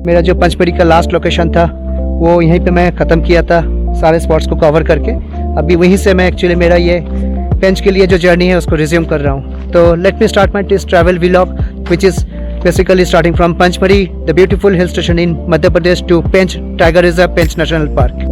मेरा जो पंचमढ़ी का लास्ट लोकेशन था वो यहीं पे मैं ख़त्म किया था, सारे स्पॉट्स को कवर करके। अभी वहीं से मैं एक्चुअली मेरा ये पेंच के लिए जो जर्नी है उसको रिज्यूम कर रहा हूँ। तो let me start my this travel vlog which is basically starting from Panchmari, the beautiful hill station in Madhya Pradesh, to Pench Tiger Reserve, Pench National Park.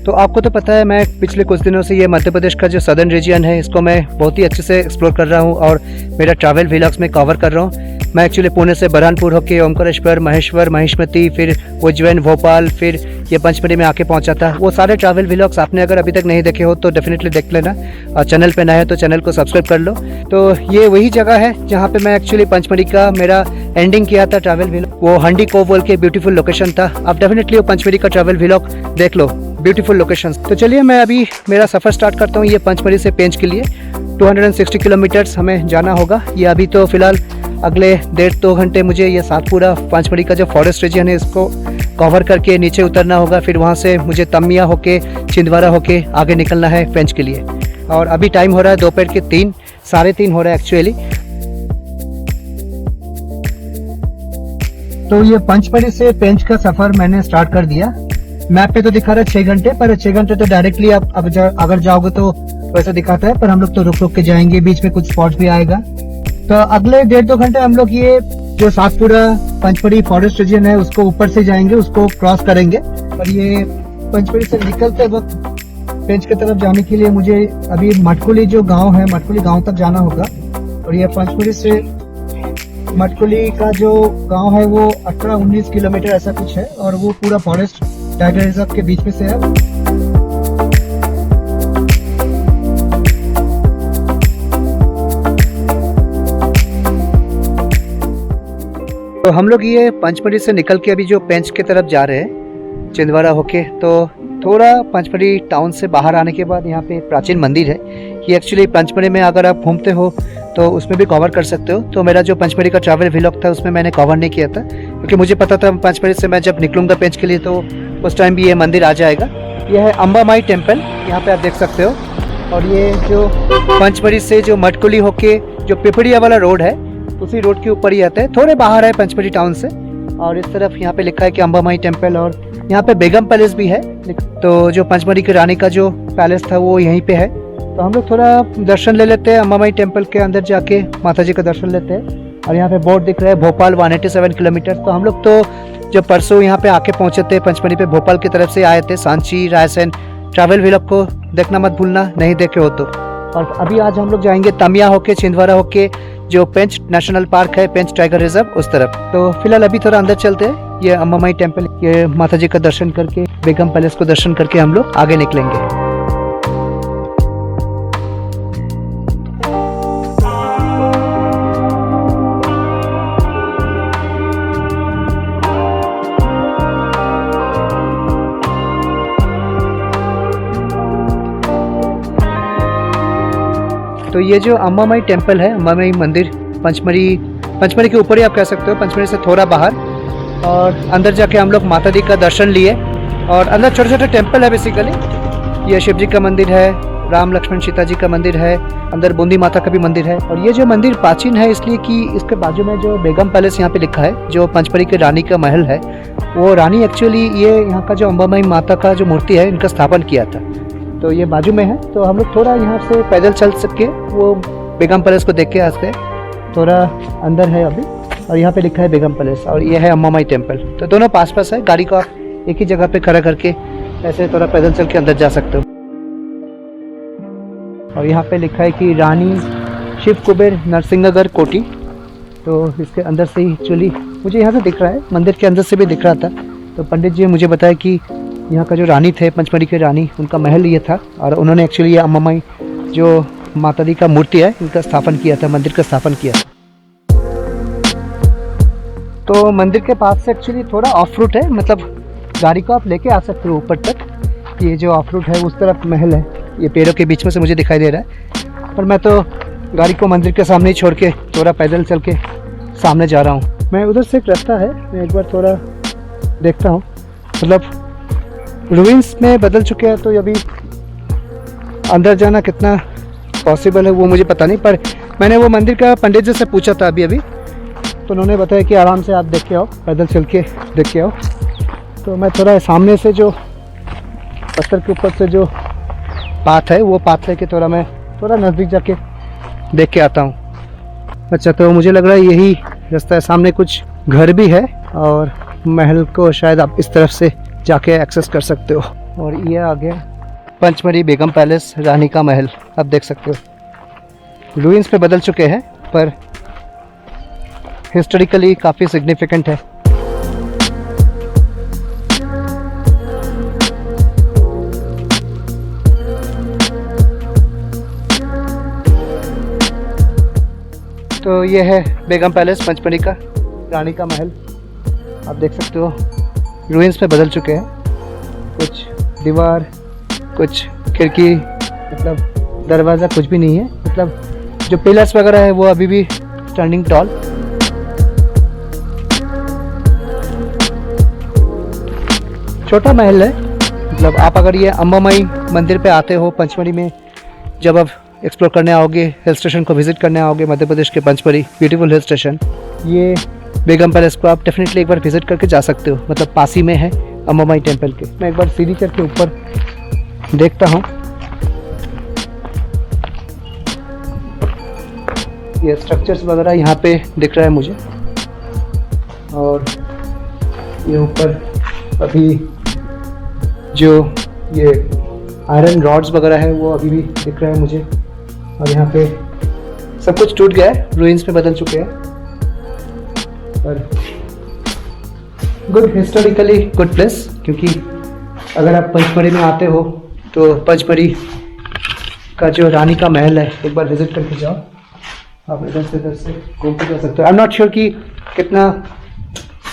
तो आपको तो पता है मैं पिछले कुछ दिनों से ये मध्य प्रदेश का जो सदर्न रीजन है इसको मैं बहुत ही अच्छे से एक्सप्लोर कर रहा हूँ और मेरा ट्रैवल व्लॉग्स में कवर कर रहा हूँ। मैं एक्चुअली पुणे से बरहानपुर होके ओमकारेश्वर, महेश्वर, महिष्मती, फिर उज्जैन, भोपाल, फिर ये पंचमढ़ी में आके पहुंचा था। वो सारे ट्रैवल व्लॉग्स आपने अगर अभी तक नहीं देखे हो तो डेफिनेटली देख लेना, और चैनल पे नया है तो चैनल को सब्सक्राइब कर लो। तो ये वही जगह है जहाँ पे मैं एक्चुअली पंचमढ़ी का मेरा एंडिंग किया था ट्रैवल व्लॉग। वो हंडी कोव बोल के ब्यूटीफुल लोकेशन था। आप डेफिनेटली वो पंचमढ़ी का ट्रैवल व्लॉग देख लो, ब्यूटीफुल लोकेशन। तो चलिए मैं अभी मेरा सफ़र स्टार्ट करता हूँ ये पंचमढ़ी से पेंच के लिए। 260 किलोमीटर्स हमें जाना होगा। ये अभी तो फिलहाल अगले 1.5-2 घंटे मुझे ये सातपुरा पंचमढ़ी का जो फॉरेस्ट रीजन है इसको कवर करके नीचे उतरना होगा। फिर वहाँ से मुझे तमिया होके छिंदवाड़ा होके आगे निकलना है पेंच के लिए। और अभी टाइम हो रहा है दोपहर के 3, 3:30 हो रहा है एक्चुअली। तो ये पंचमढ़ी से पेंच का सफ़र मैंने स्टार्ट कर दिया। मैप पे तो दिखा रहा है 6 घंटे, पर 6 घंटे तो डायरेक्टली आप अगर जाओगे तो वैसा दिखाता है, पर हम लोग तो रुक रुक के जाएंगे, बीच में कुछ स्पॉट्स भी आएगा। तो अगले 1.5-2 घंटे हम लोग ये जो सातपुरा पंचमढ़ी फॉरेस्ट रीजन है उसको ऊपर से जाएंगे, उसको क्रॉस करेंगे। और ये पंचमढ़ी से निकलते वक्त पेंच की तरफ जाने के लिए मुझे अभी मटकुली जो गांव है, मटकुली गांव तक जाना होगा। और ये पंचमढ़ी से मटकुली का जो गांव है वो 18-19 किलोमीटर ऐसा कुछ है, और वो पूरा फॉरेस्ट टाइगर रिजर्व के बीच में से है। तो हम लोग ये पंचमढ़ी से निकल के अभी जो पेंच की तरफ जा रहे हैं छिंदवाड़ा होके, तो थोड़ा पंचमढ़ी टाउन से बाहर आने के बाद यहाँ पे एक प्राचीन मंदिर है। ये एक्चुअली पंचमढ़ी में अगर आप घूमते हो तो उसमें भी कवर कर सकते हो। तो मेरा जो पंचमढ़ी का ट्रैवल व्लॉग था उसमें मैंने कवर नहीं किया था, क्योंकि मुझे पता था पंचमढ़ी से मैं जब निकलूँगा पेंच के लिए तो उस टाइम भी ये मंदिर आ जाएगा। यह है अंबामाई टेम्पल, यहाँ पे आप देख सकते हो। और ये जो पंचमढ़ी से जो मटकुली होके जो पिपड़िया वाला रोड है उसी रोड के ऊपर ही आता है, थोड़े बाहर है पंचमढ़ी टाउन से। और इस तरफ यहाँ पे लिखा है कि अंबामाई टेम्पल, और यहाँ पे बेगम पैलेस भी है। तो जो पंचमढ़ी की रानी का जो पैलेस था वो यहीं पे है। तो हम लोग थोड़ा दर्शन ले लेते हैं, अंबामाई टेम्पल के अंदर जाके माता जी का दर्शन लेते हैं। और यहाँ पे बोर्ड दिख रहा है भोपाल 187 किलोमीटर। तो हम लोग तो जब परसों यहाँ पे आके पहुँचे थे पंचमढ़ी पे, भोपाल की तरफ से आए थे, सांची, रायसेन। ट्रैवल व्लॉग को देखना मत भूलना, नहीं देखे हो तो। और अभी आज हम लोग जाएंगे तमिया होके छिंदवाड़ा होके जो पेंच नेशनल पार्क है, पेंच टाइगर रिजर्व, उस तरफ। तो फिलहाल अभी थोड़ा अंदर चलते हैं। ये अंबामाई टेम्पल, ये माता जी का दर्शन करके, बेगम पैलेस को दर्शन करके हम लोग आगे निकलेंगे। तो ये जो अंबामाई टेम्पल है, अंबामाई मंदिर, पंचमढ़ी के ऊपर ही आप कह सकते हो, पंचमढ़ी से थोड़ा बाहर। और अंदर जाके हम लोग माता जी का दर्शन लिए। और अंदर छोटे छोटे टेम्पल है बेसिकली। ये शिव जी का मंदिर है, राम लक्ष्मण सीता जी का मंदिर है, अंदर बूंदी माता का भी मंदिर है। और ये जो मंदिर प्राचीन है इसलिए कि इसके बाजू में जो बेगम पैलेस यहाँ पे लिखा है, जो पंचमढ़ी के रानी का महल है, वो रानी एक्चुअली ये यहाँ का जो अंबामाई माता का जो मूर्ति है इनका स्थापन किया था। तो ये बाजू में है। तो हम लोग थोड़ा यहाँ से पैदल चल सके वो बेगम पैलेस को देख के आते थोड़ा अंदर है अभी। और यहाँ पे लिखा है बेगम पैलेस, और ये है अंबामाई टेम्पल। तो दोनों पास पास है, गाड़ी को आप एक ही जगह पे खड़ा करके ऐसे थोड़ा पैदल चल के अंदर जा सकते हो। और यहाँ पे लिखा है कि रानी शिव कुबेर नरसिंहगढ़ कोटी। तो इसके अंदर से ही एक्चुअली मुझे यहाँ से दिख रहा है, मंदिर के अंदर से भी दिख रहा था। तो पंडित जी ने मुझे बताया कि यहाँ का जो रानी थे पंचमढ़ी के रानी, उनका महल ये था। और उन्होंने एक्चुअली ये अंबामाई जो माता दी का मूर्ति है इनका स्थापन किया था, मंदिर का स्थापन किया था। तो मंदिर के पास से एक्चुअली थोड़ा ऑफ रूट है, मतलब गाड़ी को आप लेके आ सकते हो ऊपर तक। ये जो ऑफ रूट है उस तरफ महल है, ये पेड़ों के बीच में से मुझे दिखाई दे रहा है। पर मैं तो गाड़ी को मंदिर के सामने ही छोड़ के थोड़ा पैदल चल के सामने जा रहा हूँ। मैं उधर से एक रास्ता है, मैं एक बार थोड़ा देखता हूँ। मतलब रूइंस में बदल चुके हैं, तो अभी अंदर जाना कितना पॉसिबल है वो मुझे पता नहीं। पर मैंने वो मंदिर का पंडित जी से पूछा था अभी तो उन्होंने बताया कि आराम से आप देख के आओ, पैदल चल के देख के आओ। तो मैं थोड़ा सामने से जो पत्थर के ऊपर से जो पाथ है वो पाथ लेके मैं थोड़ा नज़दीक जाके देख के आता हूँ। अच्छा, तो मुझे लग रहा है यही रास्ता है। सामने कुछ घर भी है और महल को शायद आप इस तरफ से जाके एक्सेस कर सकते हो। और ये आ गया पंचमढ़ी बेगम पैलेस, रानी का महल। आप देख सकते हो रूइंस पे बदल चुके हैं पर हिस्टोरिकली काफ़ी सिग्निफिकेंट है। तो ये है बेगम पैलेस पंचमढ़ी का, रानी का महल। आप देख सकते हो रूइंस पे बदल चुके हैं। कुछ दीवार, कुछ खिड़की, मतलब दरवाज़ा कुछ भी नहीं है। मतलब जो पिलर्स वगैरह है वो अभी भी स्टैंडिंग टॉल। छोटा महल है। मतलब आप अगर ये अम्बामाई मंदिर पे आते हो पंचमढ़ी में, जब आप एक्सप्लोर करने आओगे, हिल स्टेशन को विजिट करने आओगे मध्य प्रदेश के पंचमढ़ी, ब्यूटीफुल हिल स्टेशन, ये बेगम पैलेस को आप डेफिनेटली एक बार विजिट करके जा सकते हो। मतलब पास ही में है अम्बामाई टेम्पल के। मैं एक बार सीढ़ी चढ़ के ऊपर देखता हूँ। ये स्ट्रक्चर्स वगैरह यहाँ पे दिख रहा है मुझे। और ये ऊपर अभी जो ये आयरन रॉड्स वगैरह है वो अभी भी दिख रहा है मुझे। और यहाँ पे सब कुछ टूट गया है, रूइंस पे बदल चुके हैं। पर गुड, हिस्टोरिकली गुड प्लेस। क्योंकि अगर आप पंचमढ़ी में आते हो तो पंचमढ़ी का जो रानी का महल है एक बार विजिट करके जाओ। आप इधर से घूम के जा सकते हो। आई एम नॉट श्योर कि कितना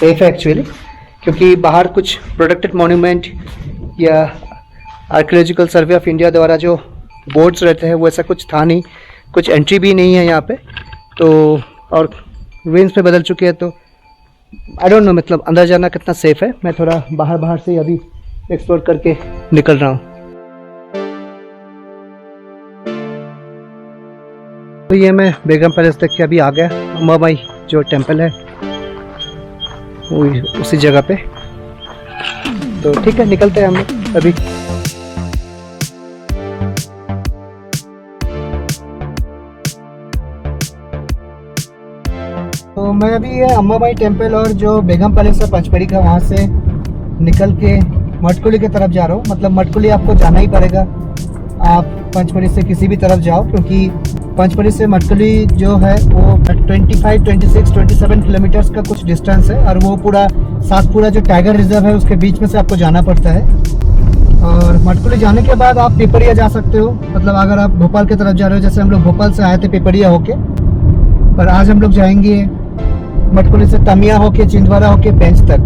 सेफ है एक्चुअली, क्योंकि बाहर कुछ प्रोटेक्टेड मॉन्यूमेंट या आर्कियोलॉजिकल सर्वे ऑफ इंडिया द्वारा जो बोर्ड्स रहते हैं वो ऐसा कुछ था नहीं। कुछ एंट्री भी नहीं है यहाँ पे। तो और रूइंस पे बदल चुके हैं, तो आई डोंट नो मतलब अंदर जाना कितना सेफ है। मैं थोड़ा बाहर से अभी एक्सप्लोर करके निकल रहा हूँ। तो ये मैं बेगम पैलेस तक के अभी आ गया। अम्बामाई जो टेम्पल है वो उसी जगह पे। तो ठीक है, निकलते हैं हम लोग अभी। तो मैं अभी ये अम्बामाई टेम्पल और जो बेगम पैलेस है पंचमढ़ी का, वहाँ से निकल के मटकुली की तरफ जा रहा हूँ। मतलब मटकुली आपको जाना ही पड़ेगा, आप पंचमढ़ी से किसी भी तरफ जाओ, क्योंकि पंचमढ़ी से मटकुली जो है वो 25, 26, 27 किलोमीटर्स का कुछ डिस्टेंस है। और वो पूरा सातपुरा जो टाइगर रिजर्व है उसके बीच में से आपको जाना पड़ता है। और मटकुली जाने के बाद आप पिपरिया जा सकते हो। मतलब अगर आप भोपाल की तरफ जा रहे हो, जैसे हम लोग भोपाल से आए थे पिपरिया होके, पर आज हम लोग जाएंगे मटकुली से तमिया होके, छिंदवाड़ा होके पेंच तक।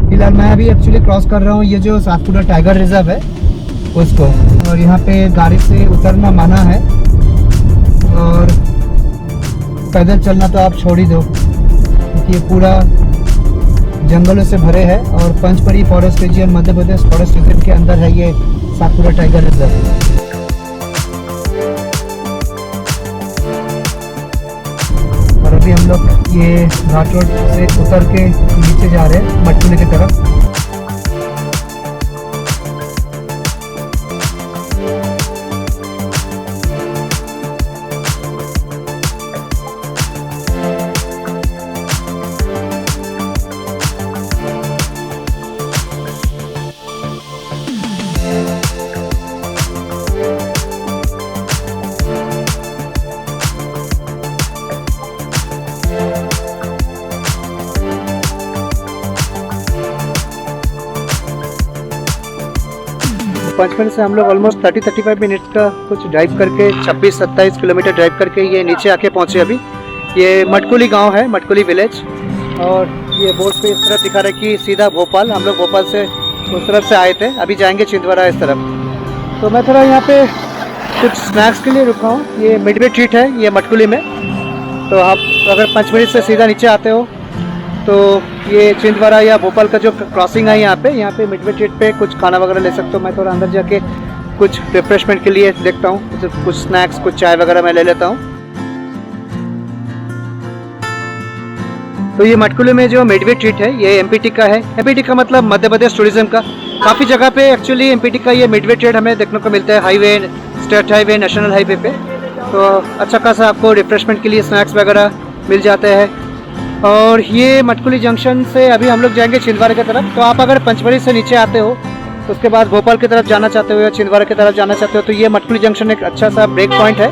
फिलहाल मैं अभी एक्चुअली क्रॉस कर रहा हूँ ये जो सातपुरा टाइगर रिजर्व है उसको। और यहाँ पे गाड़ी से उतरना मना है और पैदल चलना तो आप छोड़ ही दो, क्योंकि ये पूरा जंगलों से भरे है। और Pachmarhi forest region, Madhya Pradesh forest region के अंदर है ये सातपुरा टाइगर रिजर्व। और अभी हम लोग ये घाट रोड से उतर के नीचे जा रहे हैं मटकुली की तरफ। पंचमढ़ी से हम लोग ऑलमोस्ट 30-35 मिनट का कुछ ड्राइव करके 26-27 किलोमीटर ड्राइव करके ये नीचे आके पहुँचे। अभी ये मटकुली गांव है, मटकुली विलेज। और ये बोर्ड पे इस तरफ दिखा रहा है कि सीधा भोपाल। हम लोग भोपाल से उस तरफ से आए थे, अभी जाएंगे छिंदवाड़ा इस तरफ। तो मैं थोड़ा यहाँ पे कुछ स्नैक्स के लिए रुका हूँ। ये मिडवे ट्रीट है ये मटकुली में। तो आप अगर पंचमढ़ी से सीधा नीचे आते हो तो ये छिंदवाड़ा या भोपाल का जो क्रॉसिंग है यहाँ पे मिडवे ट्रीट पे कुछ खाना वगैरह ले सकते हो। मैं थोड़ा अंदर जाके कुछ रिफ्रेशमेंट के लिए देखता हूँ, जैसे कुछ स्नैक्स, कुछ चाय वगैरह मैं ले लेता हूँ। तो ये मटकुली में जो मिडवे ट्रीट है ये एमपीटी का है। एमपीटी का मतलब मध्य प्रदेश टूरिज्म का। काफ़ी जगह पे एक्चुअली एमपीटी का ये मिडवे ट्रेड हमें देखने को मिलता है, highway, state highway, national highway पे। तो अच्छा खासा आपको रिफ्रेशमेंट के लिए स्नैक्स वगैरह मिल जाते हैं। और ये मटकुली जंक्शन से अभी हम लोग जाएंगे छिंदवाड़ा की तरफ। तो आप अगर पंचमढ़ी से नीचे आते हो तो उसके बाद भोपाल की तरफ जाना चाहते हो या छिंदवाड़ा की तरफ जाना चाहते हो तो ये मटकुली जंक्शन एक अच्छा सा ब्रेक पॉइंट है।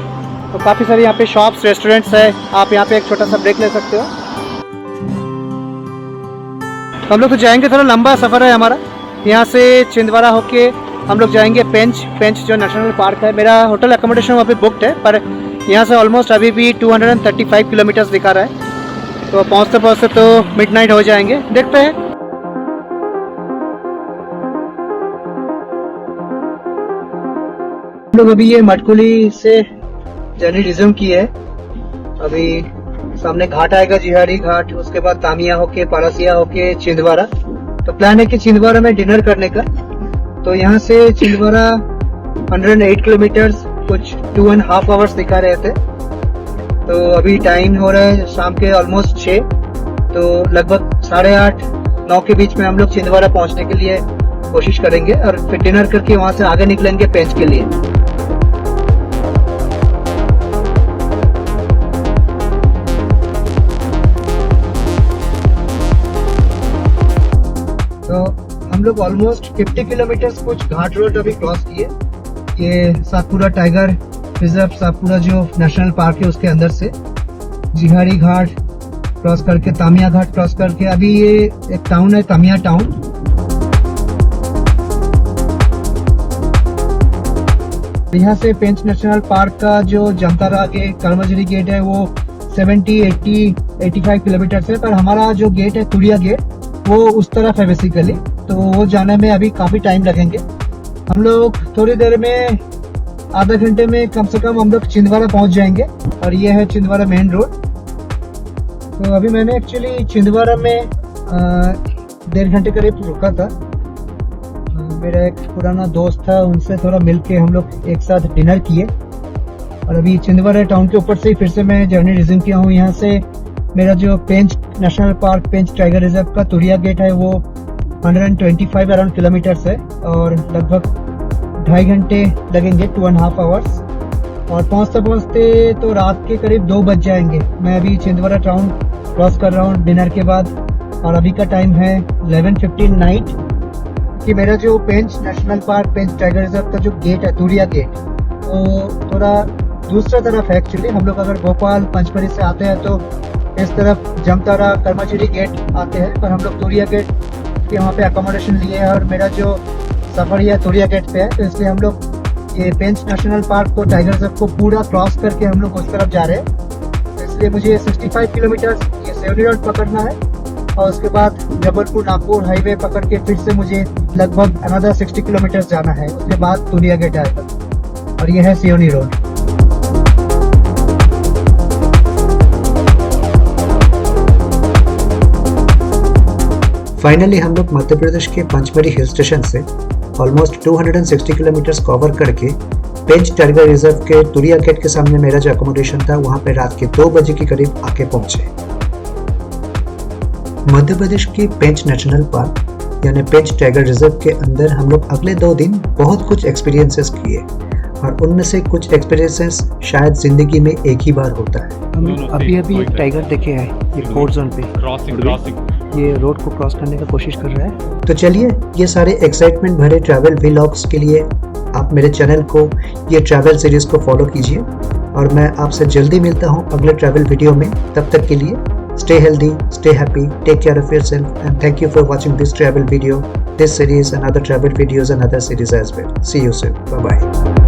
तो काफ़ी सारे यहाँ पे शॉप्स, रेस्टोरेंट्स है, आप यहाँ पे एक छोटा सा ब्रेक ले सकते हो। तो हम लोग तो जाएंगे, थोड़ा लंबा सफ़र है हमारा। यहाँ से छिंदवाड़ा होके हम लोग जाएंगे पेंच जो नेशनल पार्क है। मेरा होटल एकोमोडेशन वहाँ पे बुकड है, पर यहाँ से ऑलमोस्ट अभी भी 235 किलोमीटर्स दिखा रहा है। तो पहुँचते पहुँचते तो मिडनाइट हो जाएंगे, देखते हैं। हम लोग अभी ये मटकुली से जर्नी रिज्यूम की है। अभी सामने घाट आएगा, जिहाड़ी घाट, उसके बाद तामिया होके, पारसिया होके छिंदवाड़ा। तो प्लान है कि छिंदवाड़ा में डिनर करने का। तो यहाँ से छिंदवाड़ा 108 किलोमीटर्स, कुछ 2.5 आवर्स दिखा रहे थे। तो अभी टाइम हो रहा है शाम के ऑलमोस्ट 6, तो लगभग 8:30-9 के बीच में हम लोग छिंदवाड़ा पहुँचने के लिए कोशिश करेंगे और फिर डिनर करके वहाँ से आगे निकलेंगे पेंच के लिए। तो हम लोग ऑलमोस्ट 50 किलोमीटर्स कुछ घाट रोड अभी क्रॉस किए। ये सातपुरा टाइगर रिजर्व, सातपुरा जो नेशनल पार्क है उसके अंदर से जिहाड़ी घाट क्रॉस करके तामिया घाट क्रॉस करके अभी ये एक टाउन है तामिया टाउन। यहाँ से पेंच नेशनल पार्क का जो जामताड़ा के कर्मजरी गेट है वो 70, 80, 85 किलोमीटर है, पर हमारा जो गेट है तुरिया गेट वो उस तरफ है बेसिकली। तो वो जाने में अभी काफ़ी टाइम लगेंगे। हम लोग थोड़ी देर में, आधा घंटे में कम से कम हम लोग छिंदवाड़ा पहुंच जाएंगे। और ये है छिंदवाड़ा मेन रोड। तो अभी मैंने एक्चुअली छिंदवाड़ा में 1.5 घंटे करीब रुका था। मेरा एक पुराना दोस्त था, उनसे थोड़ा मिलके हम लोग एक साथ डिनर किए। और अभी छिंदवाड़ा टाउन के ऊपर से फिर से मैं जर्नी रिज्यूम किया हूँ। यहाँ से मेरा जो पेंच नेशनल पार्क, पेंच टाइगर रिजर्व का तुरिया गेट है वो 125 अराउंड किलोमीटर्स है और लगभग 2.5 घंटे लगेंगे, 2.5 आवर्स। और पहुँचते पहुँचते तो रात के करीब 2 बज जाएंगे। मैं अभी छिंदवाड़ा टाउन क्रॉस कर रहा हूँ डिनर के बाद और अभी का टाइम है 11:15 नाइट। कि मेरा जो पेंच नेशनल पार्क, पेंच टाइगर रिजर्व का जो गेट है तुरिया गेट, वो थोड़ा दूसरा तरफ है एक्चुअली। हम लोग अगर भोपाल पंचमढ़ी से आते हैं तो इस तरफ जामताड़ा कर्मजरी गेट आते हैं, पर हम लोग तुरिया गेट के वहाँ पे अकोमोडेशन लिए है और मेरा जो सफर यह तुरिया गेट पे है। तो इसलिए हम लोग ये पेंच नेशनल पार्क को, टाइगर रिजर्व को पूरा क्रॉस करके हम लोग उस तरफ जा रहे हैं। तो इसलिए मुझे 65 किलोमीटर ये सेवनी रोड पकड़ना है और उसके बाद जबलपुर नागपुर हाईवे पकड़ के फिर से मुझे लगभग अनदर 60 किलोमीटर जाना है। उसके बाद तुरिया गेट आएगा और यह है सियोनी रोड। फाइनली हम लोग मध्य प्रदेश के पंचमढ़ी हिल स्टेशन से ऑलमोस्ट 260 किलोमीटर्स कवर करके पेंच टाइगर रिजर्व के तुरिया गेट के सामने मेरा जो अकोमोडेशन था वहां पे रात के 2 बजे के करीब आके पहुंचे। मध्य प्रदेश की पेंच नेशनल पार्क यानी पेंच टाइगर रिजर्व के अंदर हम लोग अगले 2 दिन बहुत कुछ एक्सपीरियंसेस किए और उनमें से कुछ एक्सपीरियंसेस शायद जिंदगी में एक ही बार होता है। हम अभी एक टाइगर देखे हैं ये फोर्ट जोन पे क्रॉसिंग ये रोड को क्रॉस करने का कोशिश कर रहा है। तो चलिए ये सारे एक्साइटमेंट भरे ट्रैवल व्लॉग्स के लिए आप मेरे चैनल को, ये ट्रैवल सीरीज को फॉलो कीजिए और मैं आपसे जल्दी मिलता हूँ अगले ट्रैवल वीडियो में। तब तक के लिए stay healthy, stay happy, take care of yourself, and thank you for watching this travel video, this series and other travel videos and other series as well. See you soon. Bye bye.